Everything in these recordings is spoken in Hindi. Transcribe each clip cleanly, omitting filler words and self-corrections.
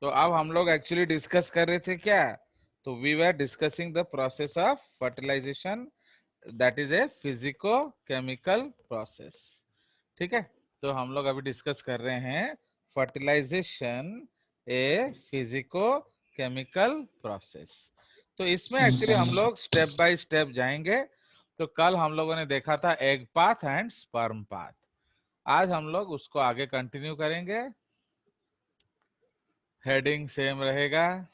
तो अब हम लोग एक्चुअली डिस्कस कर रहे थे क्या? तो we were discussing the process of fertilization, that is a physico chemical process. ठीक है, तो हम लोग अभी डिस्कस कर रहे हैं फर्टिलाइजेशन ए फिजिको केमिकल प्रोसेस। तो इसमें एक्चुअली हम लोग स्टेप बाय स्टेप जाएंगे। तो कल हम लोगों ने देखा था egg path and sperm path. आज हम लोग उसको आगे कंटिन्यू करेंगे। हेडिंग सेम रहेगा,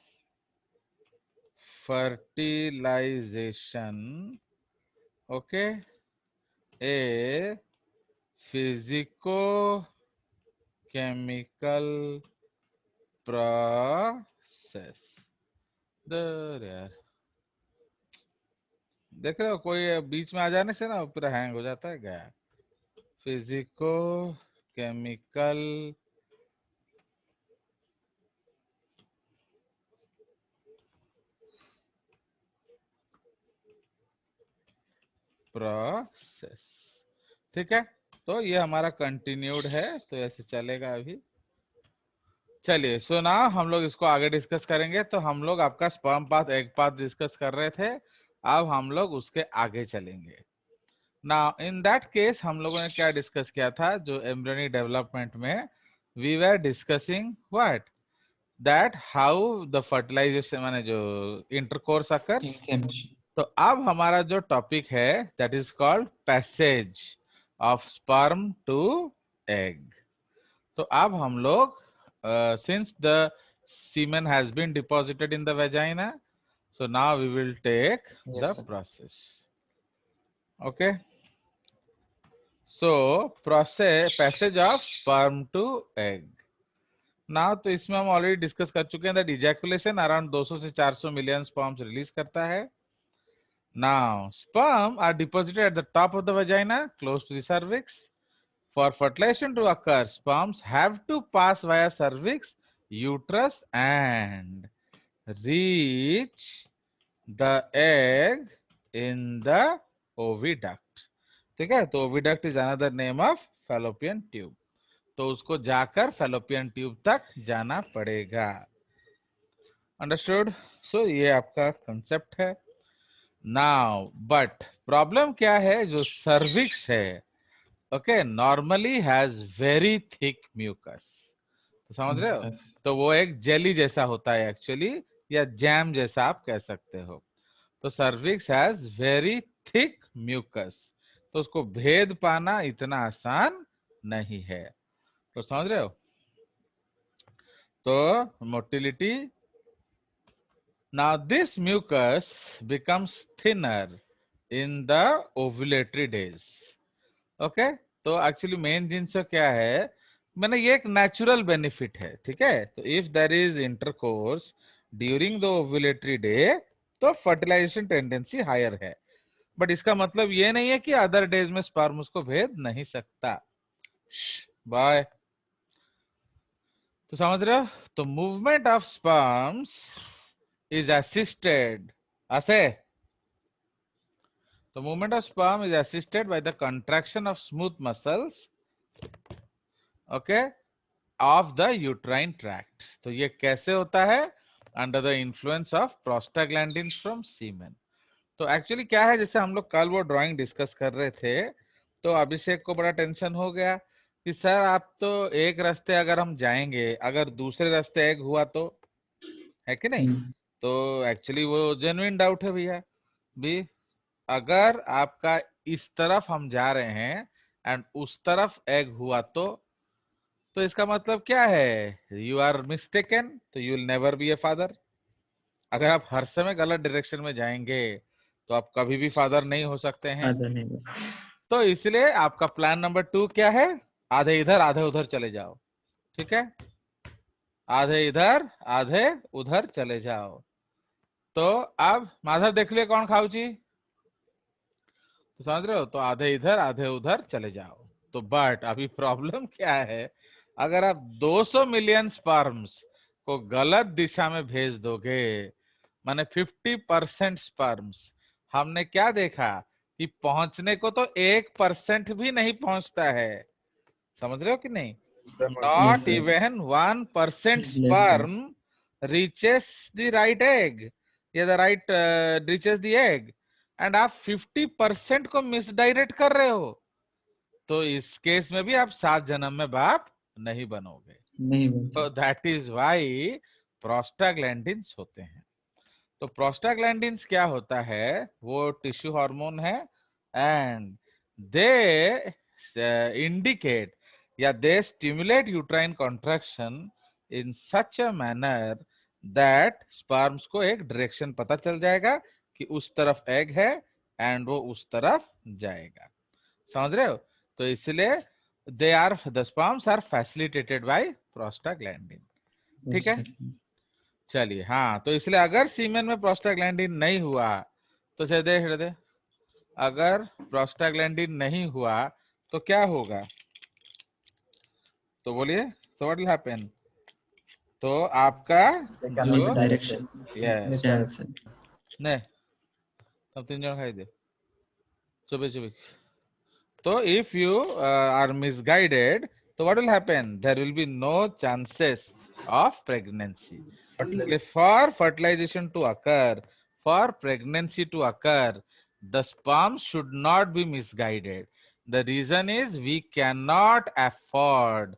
फर्टिलाइजेशन ओके ए फिजिको केमिकल प्रोसेस। यार देख रहे हो, कोई बीच में आ जाने से ना पूरा हैंग हो जाता है क्या? Physico chemical process. ठीक है, तो ये हमारा कंटिन्यूड है, तो ऐसे चलेगा अभी। चलिए, सो ना हम लोग इसको आगे डिस्कस करेंगे। तो हम लोग आपका sperm path egg path discuss कर रहे थे, अब हम लोग उसके आगे चलेंगे। ना इन दैट केस हम लोगों ने क्या डिस्कस किया था? जो एम्ब्रियोनिक डेवलपमेंट में we were discussing what, that how the fertilization माने जो इंटरकोर्स अकर्स। तो अब हमारा जो टॉपिक है that is called passage of sperm to egg. तो अब हम लोग since the semen has been deposited in the vagina, so now we will take the process. Okay, so process passage of sperm to egg. Now तो इसमें हम ऑलरेडी डिस्कस कर चुके हैं दैट इजैकुलेशन अराउंड 200 से 400 मिलियन स्पर्म्स रिलीज करता है। Now sperm are deposited at the top of the vagina close to the cervix. For fertilization to occur, sperms have to pass via cervix, uterus and reach the egg in the oviduct. ठीक है, तो oviduct is another name of fallopian tube. तो उसको जाकर fallopian tube तक जाना पड़ेगा। अंडरस्टूड? सो ये आपका कंसेप्ट है। नाउ बट प्रॉब्लम क्या है? जो सर्विक्स है okay normally has very thick mucus. तो समझ रहे हो? तो वो एक जेली जैसा होता है एक्चुअली, या जैम जैसा आप कह सकते हो। तो cervix has very thick mucus, तो उसको भेद पाना इतना आसान नहीं है। तो समझ रहे हो? तो motility, now this mucus becomes thinner in the ovulatory days. Okay, तो एक्चुअली मेन जिन्स क्या है, मैंने ये एक नेचुरल बेनिफिट है। ठीक है, तो if there is intercourse during the ovulatory day तो फर्टिलाइजेशन टेंडेंसी हायर है, बट इसका मतलब ये नहीं है कि अदर डेज में स्पर्म उसको भेद नहीं सकता। बाय। तो समझ रहे हो? तो movement of sperms is assisted ऐसे। तो movement of sperm is assisted by the contraction of smooth muscles okay of the uterine tract. तो ये कैसे होता है? Under the influence of prostaglandins from semen. तो एक्चुअली क्या है, जैसे हम लोग कल वो ड्राइंग डिस्कस कर रहे थे, तो अभिषेक को बड़ा टेंशन हो गया कि सर आप तो एक रास्ते अगर हम जाएंगे, अगर दूसरे रास्ते एग हुआ तो, है कि नहीं? तो एक्चुअली वो जेन्युइन डाउट है भैया भी। अगर आपका इस तरफ हम जा रहे हैं एंड उस तरफ एग हुआ तो इसका मतलब क्या है? यू आर मिस्टेकन, तो you will never be a father. अगर आप हर समय गलत डायरेक्शन में जाएंगे तो आप कभी भी फादर नहीं हो सकते हैं। तो इसलिए आपका प्लान नंबर 2 क्या है? आधे इधर आधे उधर चले जाओ। ठीक है, आधे इधर आधे उधर चले जाओ। तो अब माधव देख लिए कौन खाऊची, तो समझ रहे हो? तो आधे इधर आधे उधर चले जाओ। तो बट अभी प्रॉब्लम क्या है, अगर आप 200 मिलियन स्पर्म्स को गलत दिशा में भेज दोगे, माने 50% स्पर्म्स, हमने क्या देखा कि पहुंचने को तो 1% भी नहीं पहुंचता है। समझ रहे हो कि नहीं? Not even 1% sperm reaches the right egg या the right reaches the egg and आप 50% को मिसडायरेक्ट कर रहे हो, तो इस केस में भी आप 7 जन्म में बाप नहीं बनोगे। नहीं बनते। तो दैट इज वाई प्रोस्टाग्लैंडिन्स होते हैं। तो प्रोस्टाग्लैंडिन्स क्या होता है, वो टिश्यू हार्मोन है एंड दे इंडिकेट या दे stimulate uterine contraction in such a manner that sperms को एक डायरेक्शन पता चल जाएगा कि उस तरफ एग है एंड वो उस तरफ जाएगा। समझ रहे हो? तो इसलिए they are the sperms are facilitated by prostaglandin. ठीक है, चलिए। हाँ, तो इसलिए अगर सीमेन में प्रोस्टाग्लैंडिन नहीं हुआ तो चलिए देख लेते, अगर प्रोस्टाग्लैंडिन नहीं हुआ तो क्या होगा, तो बोलिए, तो व्हाट विल हैपन? तो आपका जो डायरेक्शन यस डायरेक्शन नहीं, तब 3 जन खाई दे चुपे चुपे। So if you are misguided, so what will happen? There will be no chances of pregnancy. For fertilization to occur, for pregnancy to occur, the sperm should not be misguided. The reason is we cannot afford,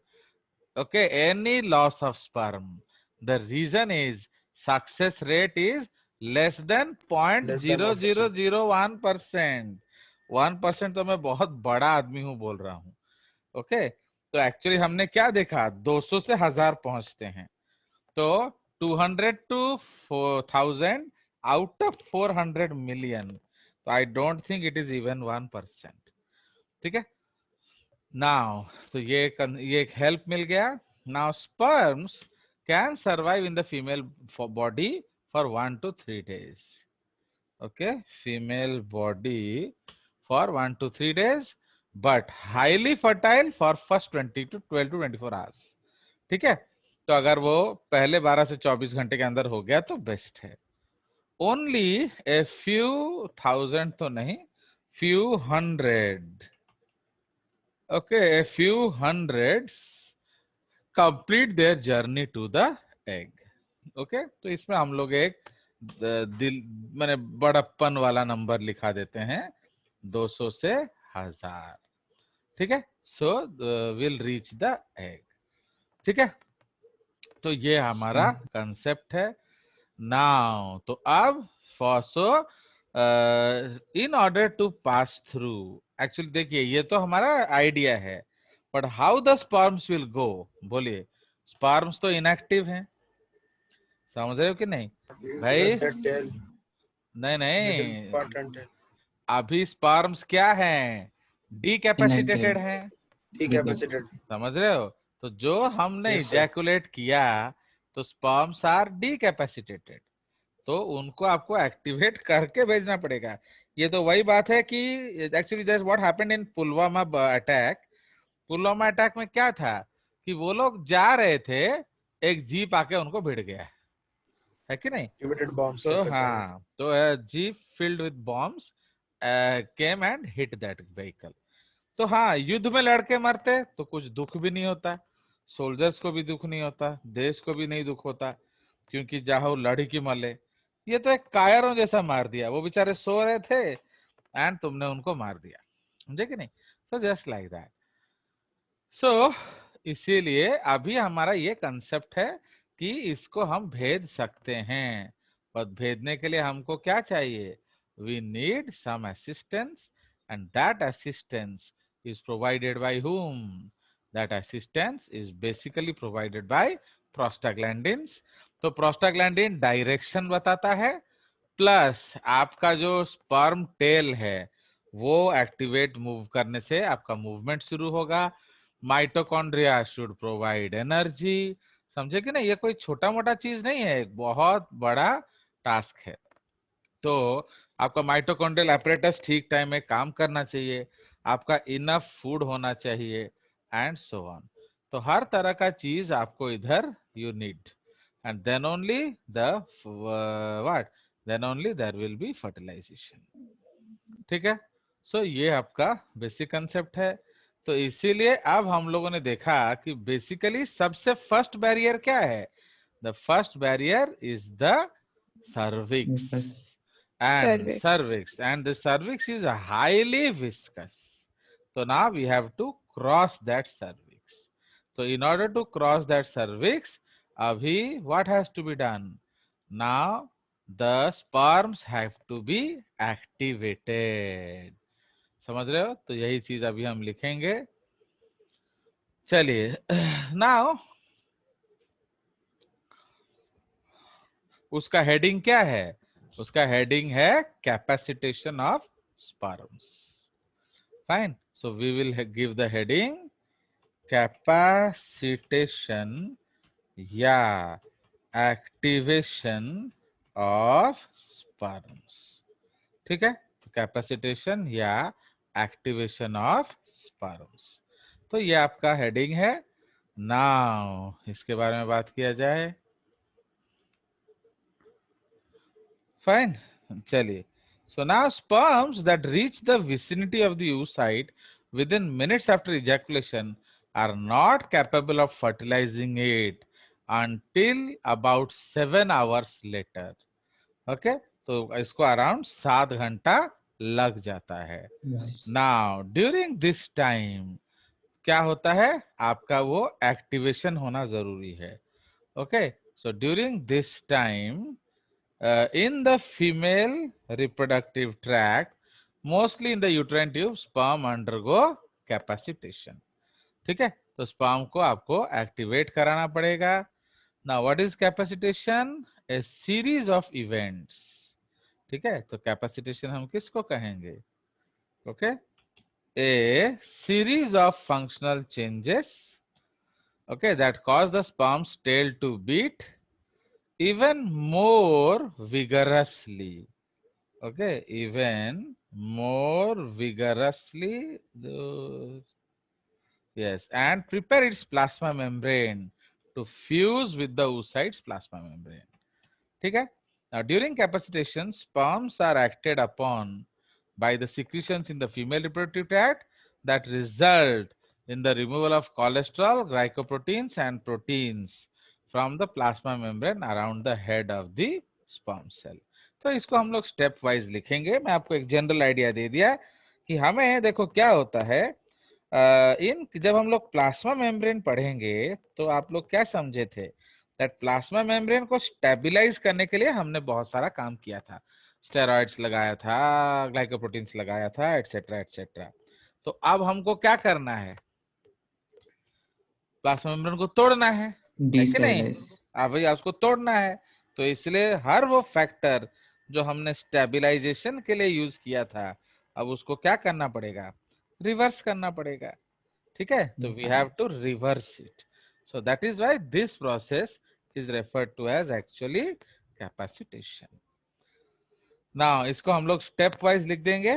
okay, any loss of sperm. The reason is success rate is less than 0.0001%। 1% तो मैं बहुत बड़ा आदमी हूं बोल रहा हूं। ओके, तो एक्चुअली हमने क्या देखा, 200 से 1000 पहुंचते हैं, तो 200 to 4000 आउट ऑफ 400 मिलियन, तो I don't think it is even 1%। ठीक है, नाउ तो ये एक हेल्प मिल गया। Now sperms can survive in the female body for 1 to 3 days। Okay, female body for 1 to 3 days, but highly fertile for first 20 to 12 to 24 hours. ठीक है, तो अगर वो पहले 12 से 24 घंटे के अंदर हो गया तो बेस्ट है। ओनली ए फ्यू थाउजेंड तो नहीं, few hundred, okay, a few hundreds complete their journey to the egg. Okay, तो इसमें हम लोग एक दिल मैंने बड़प्पन वाला नंबर लिखा देते हैं, 200 से 1000। ठीक है, so will reach the egg. ठीक है, तो ये हमारा कंसेप्ट है। नाउ तो अब for so in order to pass through, actually देखिए ये तो हमारा आइडिया है, but how the sperms will go, बोलिए। स्पर्म्स तो इनएक्टिव हैं, समझ रहे हो कि नहीं भाई? नहीं नहीं, अभी स्पर्म्स क्या हैं, डीकैपेसिटेटेड हैं, समझ रहे हो? तो जो हमने इजैकुलेट किया तो स्पर्म्स आर डीकैपेसिटेटेड, तो उनको आपको एक्टिवेट करके भेजना पड़ेगा। ये तो वही बात है कि actually that's what happened in Pulwama attack. Pulwama attack में क्या था कि वो लोग जा रहे थे, एक जीप आके उनको भिड़ गया, है कि नहीं? तो हाँ, तो jeep filled with bombs came and hit that vehicle. तो हाँ, युद्ध में लड़के मरते तो कुछ दुख भी नहीं होता, सोल्जर्स को भी दुख नहीं होता, देश को भी नहीं दुख होता, क्योंकि जाहो लड़ी की मले। ये तो एक कायरों जैसा मार दिया, वो बेचारे सो रहे थे एंड तुमने उनको मार दिया, समझे कि नहीं? So just like that. So इसीलिए अभी हमारा ये कंसेप्ट है कि इसको हम भेद सकते हैं, पर भेदने के लिए हमको क्या चाहिए? We need some assistance and that assistance is provided by whom? That assistance is basically provided by prostaglandins। तो प्रोस्टाग्लैंडिन डायरेक्शन बताता है, प्लस आपका जो स्पर्म टेल है वो एक्टिवेट मूव करने से आपका मूवमेंट शुरू होगा। माइटोकॉन्ड्रिया शुड प्रोवाइड एनर्जी, समझे कि नहीं? ये कोई छोटा मोटा चीज नहीं है, एक बहुत बड़ा टास्क है। तो आपका माइटोकॉन्ड्रियल एपरेटस ठीक टाइम में काम करना चाहिए, आपका इनफ फूड होना चाहिए एंड सो ऑन। तो हर तरह का चीज आपको इधर you need, and then only the what, then only there will be fertilization. ठीक है, सो ये आपका बेसिक कंसेप्ट है। तो इसीलिए अब हम लोगों ने देखा कि बेसिकली सबसे फर्स्ट बैरियर क्या है? The first barrier is the cervix. Cervix. And the cervix is highly viscous. So now we have to cross that cervix. So in order to cross that cervix, abhi what has to be done? Now the sperms have to be activated. समझ रहे हो? तो यही चीज अभी हम लिखेंगे. चलिए. Now उसका हेडिंग क्या है? उसका हेडिंग है capacitation of sperms. Fine. So we will give the heading capacitation या एक्टिवेशन ऑफ स्पर्म्स. ठीक है. तो कैपेसिटेशन या एक्टिवेशन ऑफ स्पर्म्स. तो ये आपका हेडिंग है. नाउ इसके बारे में बात किया जाए. फाइन. चलिए. So now sperms that reach the vicinity of the oocyte within minutes after ejaculation are not capable of fertilizing it until about 7 hours later. Okay? तो इसको अराउंड 7 घंटा लग जाता है. Now during this time क्या होता है? आपका वो एक्टिवेशन होना जरूरी है. Okay? So during this time in the female reproductive tract, mostly in the uterine tube, sperm undergo capacitation. ठीक है. तो sperm को आपको एक्टिवेट कराना पड़ेगा. Now what is capacitation? A series of events. ठीक है. तो capacitation हम किसको कहेंगे? Okay? A series of functional changes, okay, that cause the sperm's tail to beat even more vigorously. Okay, even more vigorously. Yes, and prepare its plasma membrane to fuse with the oocyte's plasma membrane. ठीक है. Now during capacitation, sperms are acted upon by the secretions in the female reproductive tract that result in the removal of cholesterol, glycoproteins and proteins from the plasma membrane around the head of the sperm cell. तो इसको हम लोग स्टेप वाइज लिखेंगे. मैं आपको एक जनरल आइडिया दे दिया कि हमें देखो क्या होता है. इन जब हम लोग प्लाज्मा मेम्ब्रेन पढ़ेंगे तो आप लोग क्या समझे थे? दैट प्लाज्मा मेम्ब्रेन को स्टेबलाइज करने के लिए हमने बहुत सारा काम किया था. स्टेरॉइड्स लगाया था, ग्लाइकोप्रोटीन्स लगाया था, एटसेट्रा एटसेट्रा. तो अब हमको क्या करना है? प्लाज्मा मेम्ब्रेन को तोड़ना है कि नहीं? अब भैया उसको तोड़ना है. तो इसलिए हर वो फैक्टर जो हमने स्टेबलाइजेशन के लिए यूज किया था, अब उसको क्या करना पड़ेगा? रिवर्स करना पड़ेगा. ठीक है. तो we have to reverse it. So that is why this process is referred to as actually capacitation. Now इसको हम लोग स्टेप वाइज लिख देंगे.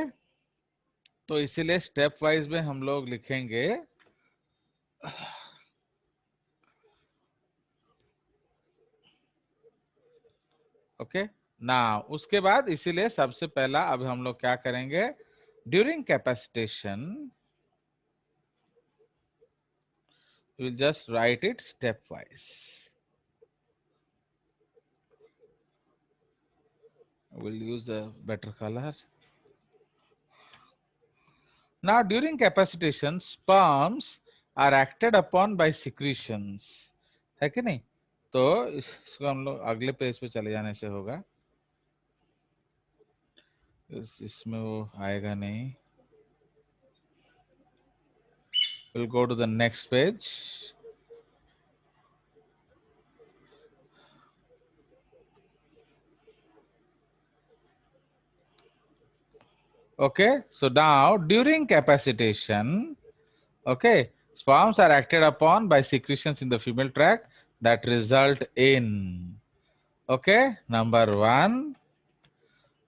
तो इसीलिए स्टेप वाइज में हम लोग लिखेंगे ओके. नाउ उसके बाद इसीलिए सबसे पहला अब हम लोग क्या करेंगे? During capacitation we'll just write it stepwise. We'll use a better color. Now during capacitation, sperms are acted upon by secretions. है कि नहीं? तो इसको हम लोग अगले पेज पे चले जाने से होगा. इसमें वो आएगा नहीं. We'll go to the next page. Okay, so now during capacitation, okay, sperms are acted upon by secretions in the female tract that result in, okay, number one,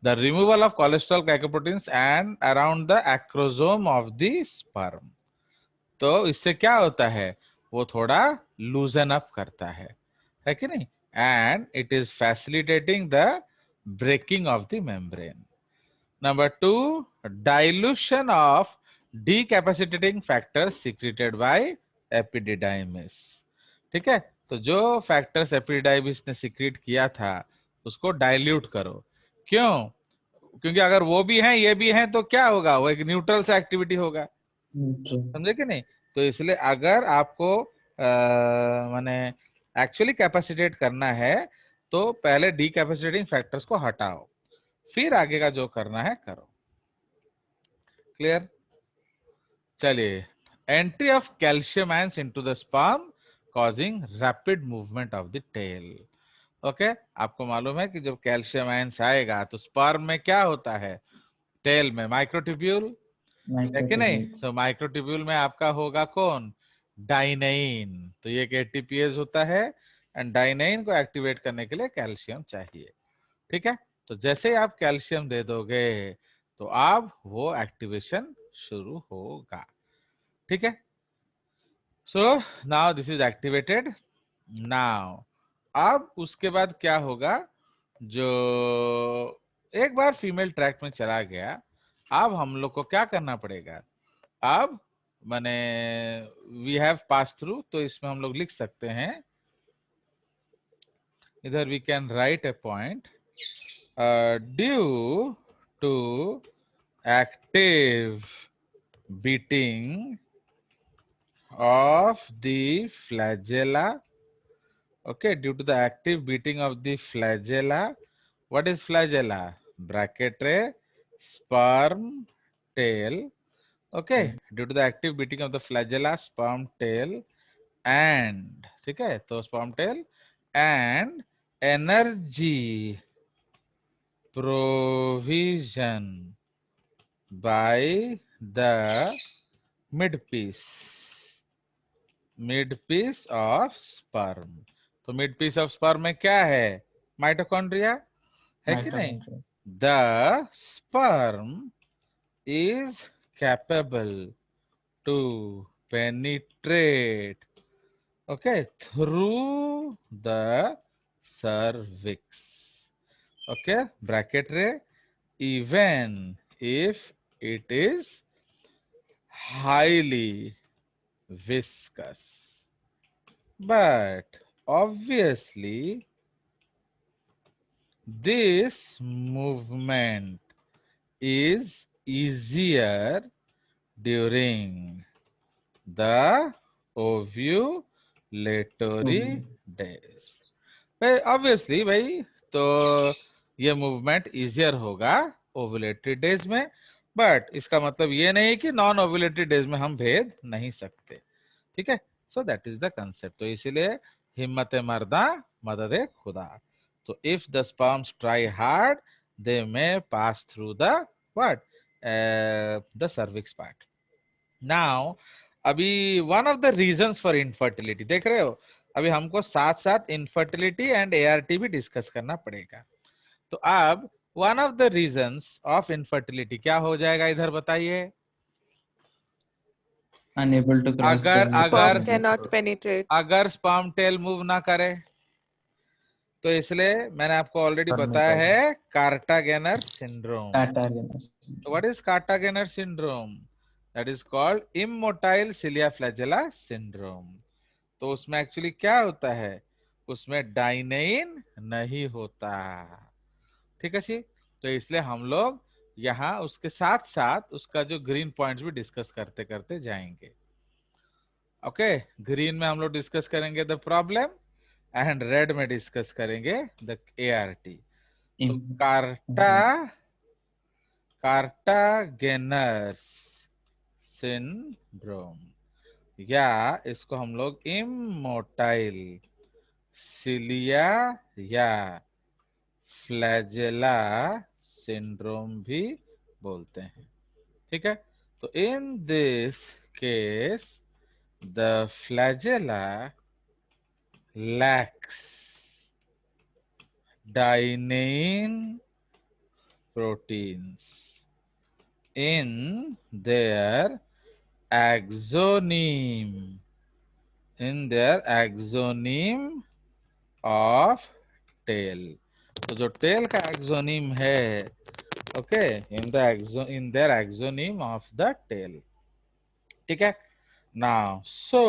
the removal of cholesterol, glycoproteins and around the acrosome of the sperm. तो इससे क्या होता है? वो थोड़ा लूजन अप करता है कि नहीं? And it is facilitating the breaking of the membrane. Number two, dilution of decapacitating factors secreted by epididymis. ठीक है. तो जो फैक्टर्स एपिडाइबिस ने सीक्रेट किया था उसको डाइल्यूट करो। क्यों? क्योंकि अगर वो भी हैं ये भी हैं तो क्या होगा, वो एक न्यूट्रल से एक्टिविटी होगा, समझे कि नहीं? तो इसलिए अगर आपको माने एक्चुअली कैपेसिटेट करना है तो पहले डीकैपेसिटेटिंग फैक्टर्स को हटाओ, फिर आगे का जो करना है करो। क्लियर? चलिए, entry of calcium ions into the sperm causing rapid movement of the tail. Okay, आपको मालूम है कि जब कैल्शियम आयंस आएगा तो स्पर्म में क्या होता है, टेल में माइक्रोट्यूब्यूल है कि नहीं? तो माइक्रोट्यूब्यूल में आपका होगा कौन, डाइनाइन। तो ये एक एटीपीएज होता है एंड डाइनाइन को एक्टिवेट करने के लिए कैल्शियम चाहिए। ठीक है, तो जैसे ही आप कैल्शियम दे दोगे तो अब वो एक्टिवेशन शुरू होगा। ठीक है, so now this is activated. Now अब उसके बाद क्या होगा, जो एक बार फीमेल ट्रैक में चला गया, अब हम लोग को क्या करना पड़ेगा, अब माने वी हैव पास थ्रू, तो इसमें हम लोग लिख सकते हैं, इधर we can write a point, due to active beating of the flagella. Okay, due to the active beating of the flagella. What is flagella? Bracket ray, sperm, tail. Okay, due to the active beating of the flagella, sperm, tail, and ठीक है, तो sperm, tail and energy provision by the mid piece of sperm. तो मिड पीस ऑफ स्पर्म में क्या है, माइटोकॉन्ड्रिया है कि नहीं? The sperm is capable to penetrate, okay, through the cervix, okay, bracket ray, even if it is highly viscous, but obviously this movement is easier during the ovulatory days। भाई ऑब्वियसली भाई, तो ये मूवमेंट इजियर होगा ओवुलेटरी डेज में, बट इसका मतलब ये नहीं कि नॉन ओवुलेटरी डेज में हम भेद नहीं सकते। ठीक है, so that is the concept. तो इसीलिए हिम्मत मर्दा मदद खुदा। तो if the sperms try hard they may pass through the what, the cervix part. Now अभी one of the reasons for infertility देख रहे हो, अभी हमको साथ साथ इनफर्टिलिटी एंड एआरटी भी डिस्कस करना पड़ेगा। तो अब one of the reasons of infertility क्या हो जाएगा, इधर बताइए। Unable to cross अगर the अगर cannot penetrate, अगर स्पर्म टेल मूव ना करे, तो इसलिए मैंने आपको ऑलरेडी बताया है Kartagener syndrome. What is Kartagener syndrome? That is called immotile cilia flagella syndrome. तो उसमें एक्चुअली क्या होता है, उसमें डाइनेइन नहीं होता। ठीक है जी, तो इसलिए हम लोग यहाँ उसके साथ साथ उसका जो ग्रीन पॉइंट्स भी डिस्कस करते करते जाएंगे। ओके, ग्रीन में हम लोग डिस्कस करेंगे द प्रॉब्लम एंड रेड में डिस्कस करेंगे द एआरटी। तो कार्टागेनर सिंड्रोम, या इसको हम लोग इमोटाइल सिलिया या फ्लैजेला सिंड्रोम भी बोलते हैं। ठीक है, तो in this case the flagella lacks dynein proteins in their axoneme, of tail। तो जो टेल का एक्सोनीम है, okay, in their exonym of the tail. ठीक है, now so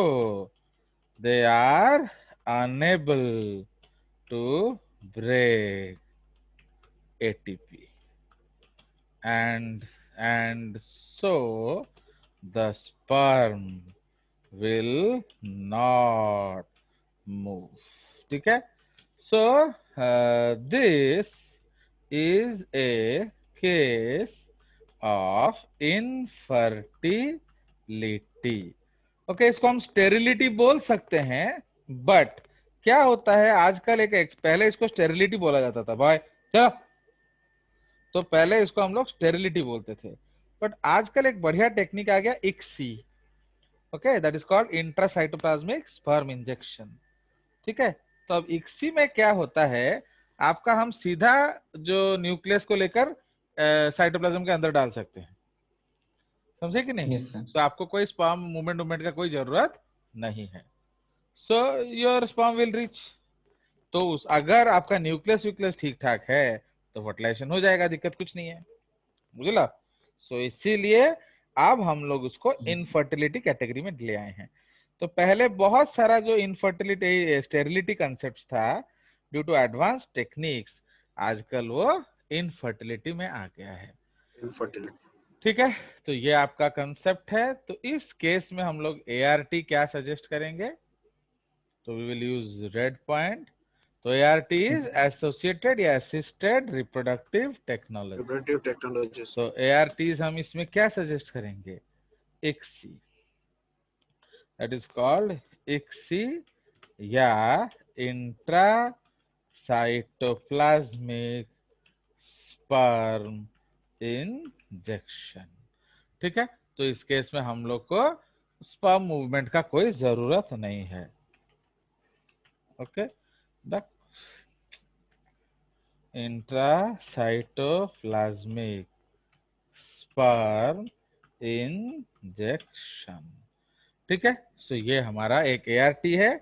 they are unable to break ATP, and so the sperm will not move. ठीक है? So this is a case of infertility. Okay इसको हम स्टेरिलिटी बोल सकते हैं, बट क्या होता है आजकल पहले इसको स्टेरिलिटी बोला जाता था भाई, चलो तो पहले इसको हम लोग स्टेरिलिटी बोलते थे, बट आजकल एक बढ़िया टेक्निक आ गया ICSI, okay that is called intracytoplasmic sperm injection. ठीक है, तो अब इक्सी में क्या होता है, आपका हम सीधा जो न्यूक्लियस को लेकर साइटोप्लाज्म के अंदर डाल सकते हैं, समझे कि नहीं? तो आपको कोई स्पर्म मूवमेंट का कोई जरूरत नहीं है। So your sperm will reach. तो अगर आपका न्यूक्लियस ठीक ठाक है तो फर्टिलाइजेशन हो जाएगा, दिक्कत कुछ नहीं है, बुझला? सो इसीलिए अब हम लोग उसको इनफर्टिलिटी कैटेगरी में ले आए हैं। तो पहले बहुत सारा जो इनफर्टिलिटी स्टेरिलिटी कंसेप्ट था, ड्यू टू एडवांस टेक्निक्स आजकल वो इनफर्टिलिटी में आ गया है। इनफर्टिलिटी, ठीक है, तो ये आपका कंसेप्ट है। तो इस केस में हम लोग ART क्या सजेस्ट करेंगे, तो we will use red point. तो ART इज एसोसिएटेड या असिस्टेड रिप्रोडक्टिव टेक्नोलॉजी। तो ARTs हम इसमें क्या सजेस्ट करेंगे, ICSI, that is called ICSI या इंट्रासाइटोप्लाज्मिक स्पर्म इंजेक्शन। ठीक है, तो इस केस में हम लोग को स्पर्म मूवमेंट का कोई जरूरत नहीं है। Okay, the intracytoplasmic sperm injection. ठीक है, सो ये हमारा एक ART है।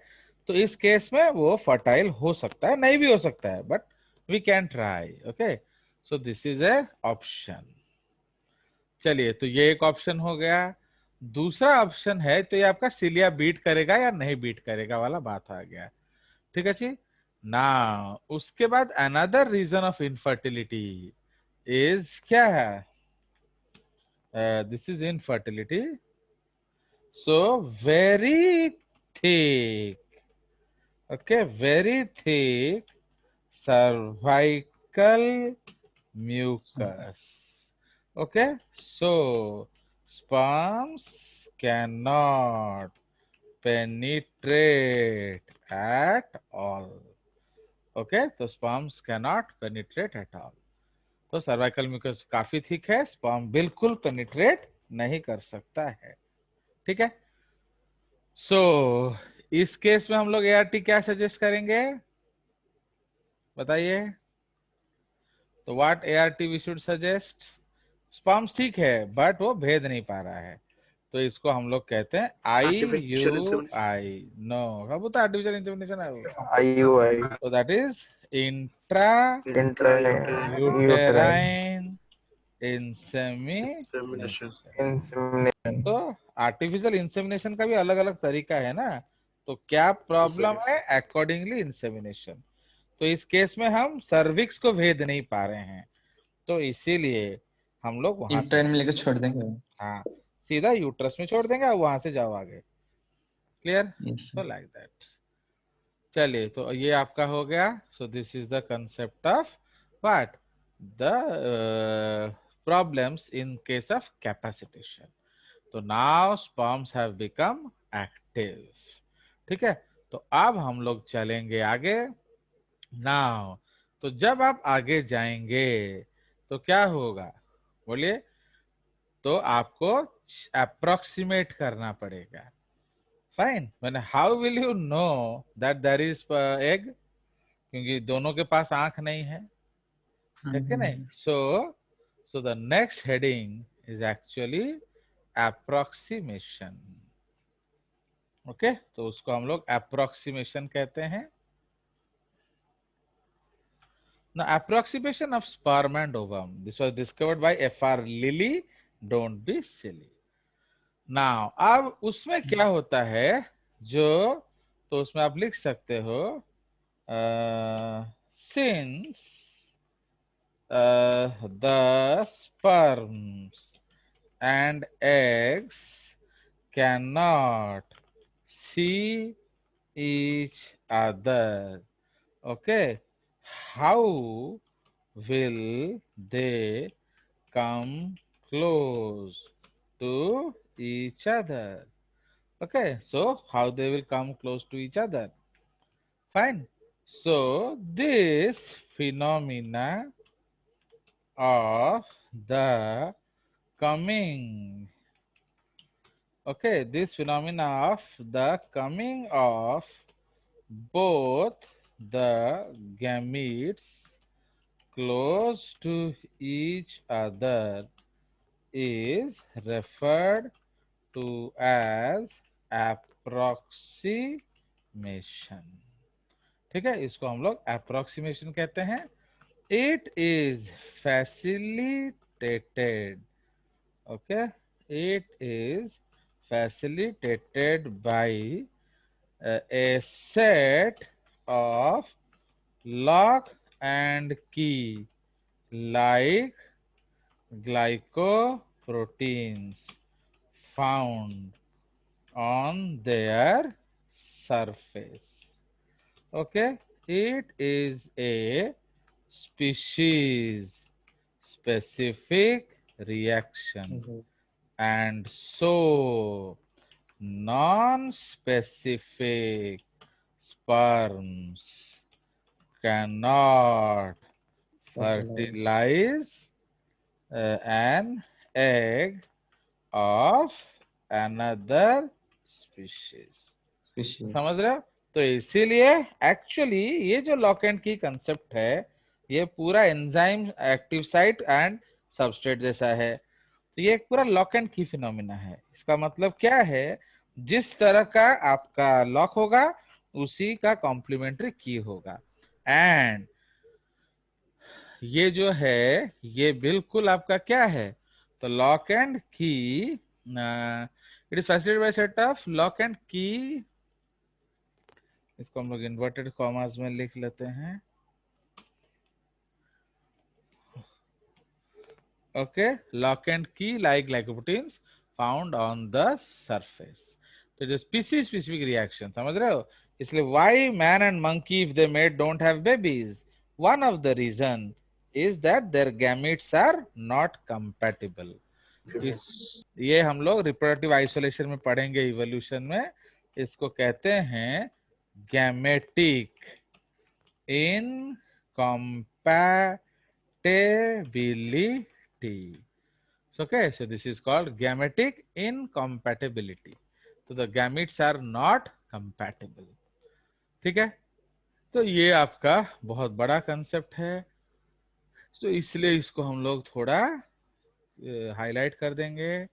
तो इस केस में वो फर्टाइल हो सकता है, नहीं भी हो सकता है, but we can try. Okay, so this is a option. चलिए, तो ये एक ऑप्शन हो गया। दूसरा ऑप्शन है, तो ये आपका सिलिया बीट करेगा या नहीं बीट करेगा वाला बात आ गया। ठीक है जी ना। उसके बाद another reason of infertility is क्या है, this is infertility so very thick, okay very thick cervical mucus. Okay, so sperms cannot penetrate at all. Okay, तो sperms cannot penetrate at all. तो cervical mucus काफी थिक है, sperm बिल्कुल penetrate नहीं कर सकता है। ठीक है, सो इस केस में हम लोग ART क्या सजेस्ट करेंगे, बताइए? तो what ART we should suggest, sperms ठीक है बट वो भेद नहीं पा रहा है, तो इसको हम लोग कहते हैं IUI। नो, क्या बोलता है आर्टिफिशियल इंसेमिनेशन है वो, IUI, तो दैट इज इंट्रायूटेराइन इंसेमिनेशन। तो आर्टिफिशियल इंसेमिनेशन का भी अलग अलग तरीका है ना, तो क्या प्रॉब्लम है, अकॉर्डिंगली इंसेमिनेशन। तो इस केस में हम सर्विक्स को भेद नहीं पा रहे हैं, तो इसीलिए हम लोग वहां में लेकर छोड़ देंगे। हाँ, सीधा यूट्रस में छोड़ देंगे और वहां से जाओ आगे। क्लियर? तो लाइक दैट। चलिए, तो ये आपका हो गया। So this is the concept of what the problems in case of capacitation. तो now sperms have become active. ठीक है, तो अब हम लोग चलेंगे आगे। नाउ तो जब आप आगे जाएंगे तो क्या होगा, बोलिए? तो आपको अप्रोक्सीमेट करना पड़ेगा। फाइन, मैंने how will you know that there is egg, क्योंकि दोनों के पास आंख नहीं है कि नहीं? So the next heading is actually approximation. Okay, तो उसको हम लोग अप्रोक्सीमेशन कहते हैं। Now, approximation of sperm and ovum. This was discovered by F.R. Lilly. Don't be silly. Now, अब उसमें क्या होता है, जो तो उसमें आप लिख सकते हो since the sperms and eggs cannot see each other. Okay, how will they come close to each other? Okay, so how they will come close to each other? Fine. So this phenomena of the coming, okay, this phenomena of the coming of both the gametes close to each other is referred to as approximation. ठीक है, इसको हम लोग approximation कहते हैं. It is facilitated, okay, it is facilitated by a set of lock and key like glycoproteins found on their surface. Okay, it is a species specific reaction, and so non-specific sperms cannot fertilize an egg of another species. समझ रहे हो? तो इसीलिए एक्चुअली ये जो लॉक एंड की कंसेप्ट है, ये पूरा enzyme active site and substrate जैसा है. तो ये एक पूरा लॉक एंड की फिनोमिना है. इसका मतलब क्या है, जिस तरह का आपका लॉक होगा उसी का कॉम्प्लीमेंट्री की होगा. एंड ये जो है ये बिल्कुल आपका क्या है, तो लॉक एंड की it is facilitated bye set of lock and की. इसको हम लोग इन्वर्टेड कॉमास में लिख लेते हैं. Okay, lock and key like glycoproteins found on the surface. तो जो स्पीसीज स्पेसिफिक रिएक्शन, समझ रहे हो? इसलिए why man and monkey if they mate don't have babies, one of the reason is that their gametes are not compatible. ये हम लोग रिप्रोडक्टिव आइसोलेशन में पढ़ेंगे, इवोल्यूशन में. इसको कहते हैं gametic incompatibility. Okay, so this is called gametic incompatibility. So the gametes are not compatible. ठीक है, तो ये आपका बहुत बड़ा कंसेप्ट है, तो इसलिए इसको हम लोग थोड़ा हाईलाइट कर देंगे.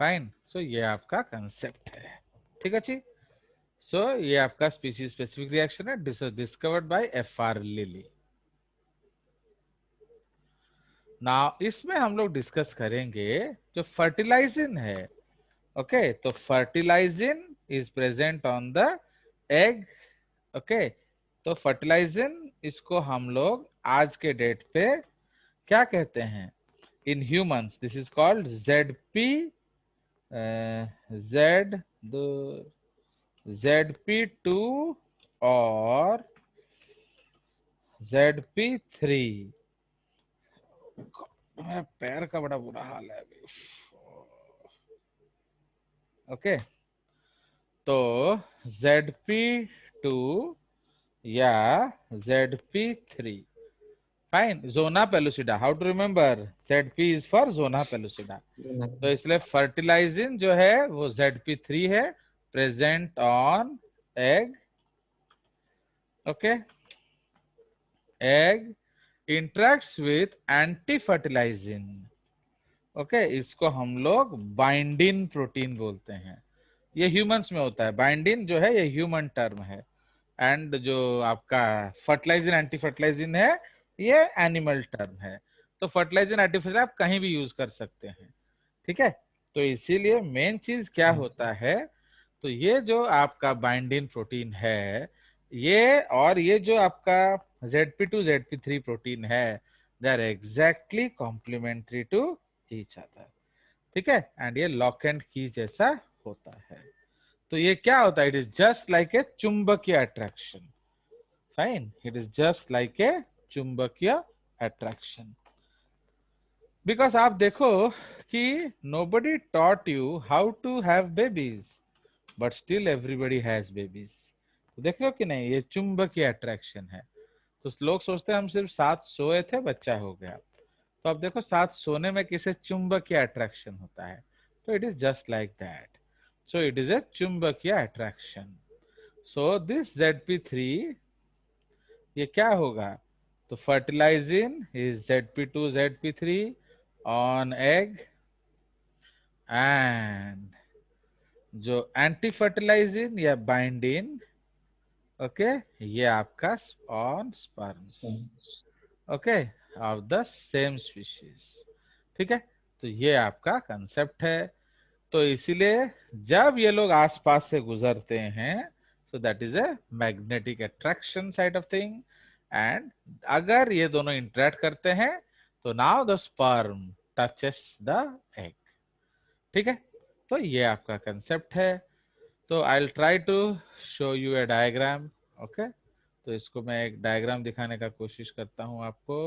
फाइन, सो ये आपका कंसेप्ट है. ठीक है जी. सो ये आपका स्पीसीज स्पेसिफिक रिएक्शन है, discovered by FR lily. Now इसमें हम लोग डिस्कस करेंगे जो फर्टिलाइजिन है. ओके, तो fertilizin is present on the egg. Okay, तो फर्टिलाइजिन इसको हम लोग आज के डेट पे क्या कहते हैं in humans, this is called ZP2 और ZP3. मेरा पैर का बड़ा बुरा हाल है अभी. ओके, तो ZP2 या ZP3. Fine, zona pellucida. How to remember? ZP is for zona pellucida. तो इसलिए फर्टिलाइजिन जो है वो ZP3 है, present on egg. Okay, egg interacts with anti fertilizin. Okay, इसको हम लोग बाइंडिन प्रोटीन बोलते हैं. ये ह्यूमंस में होता है. बाइंडिन जो है ये ह्यूमन टर्म है, एंड जो आपका फर्टिलाइजिन एंटी फर्टिलाइजिन है ये एनिमल टर्म है. तो फर्टिलाइजिन एंटी फर्टिलाइजिन आप कहीं भी यूज कर सकते हैं. ठीक है, तो इसीलिए मेन चीज क्या होता है, तो ये जो आपका बाइंडिंग प्रोटीन है, ये और ये जो आपका ZP2 ZP3 प्रोटीन है, they are exactly complementary to each other, ठीक है। एंड ये लॉक एंड की जैसा होता है। तो ये क्या होता है, it is just like a चुंबकीय attraction, fine, it is just like a चुंबकीय अट्रैक्शन। बिकॉज आप देखो कि nobody taught you how to have babies, but still everybody has babies। तो देख रहे हो कि नहीं, ये चुंबकीय अट्रैक्शन है। तो लोग सोचते हैं हम सिर्फ साथ सोए थे बच्चा हो गया, तो अब देखो साथ सोने में किसे चुंबकीय अट्रैक्शन होता है, तो it is just like that. So it is a चुंबकीय अट्रैक्शन। सो दिस ZP3 ये क्या होगा, तो fertilizin is ZP2 ZP3 on egg, and जो एंटी फर्टिलाइजिन या बाइंडिन, ओके, ये आपका on sperms, okay, of the same species, ठीक है। तो ये आपका कंसेप्ट है। तो इसीलिए जब ये लोग आसपास से गुजरते हैं, so that is a magnetic attraction side of thing, and अगर ये दोनों इंटरेक्ट करते हैं तो now the sperm touches the egg, ठीक है। तो ये आपका कंसेप्ट है। तो I will try to show you a diagram, okay. तो इसको मैं एक डायग्राम दिखाने का कोशिश करता हूं आपको।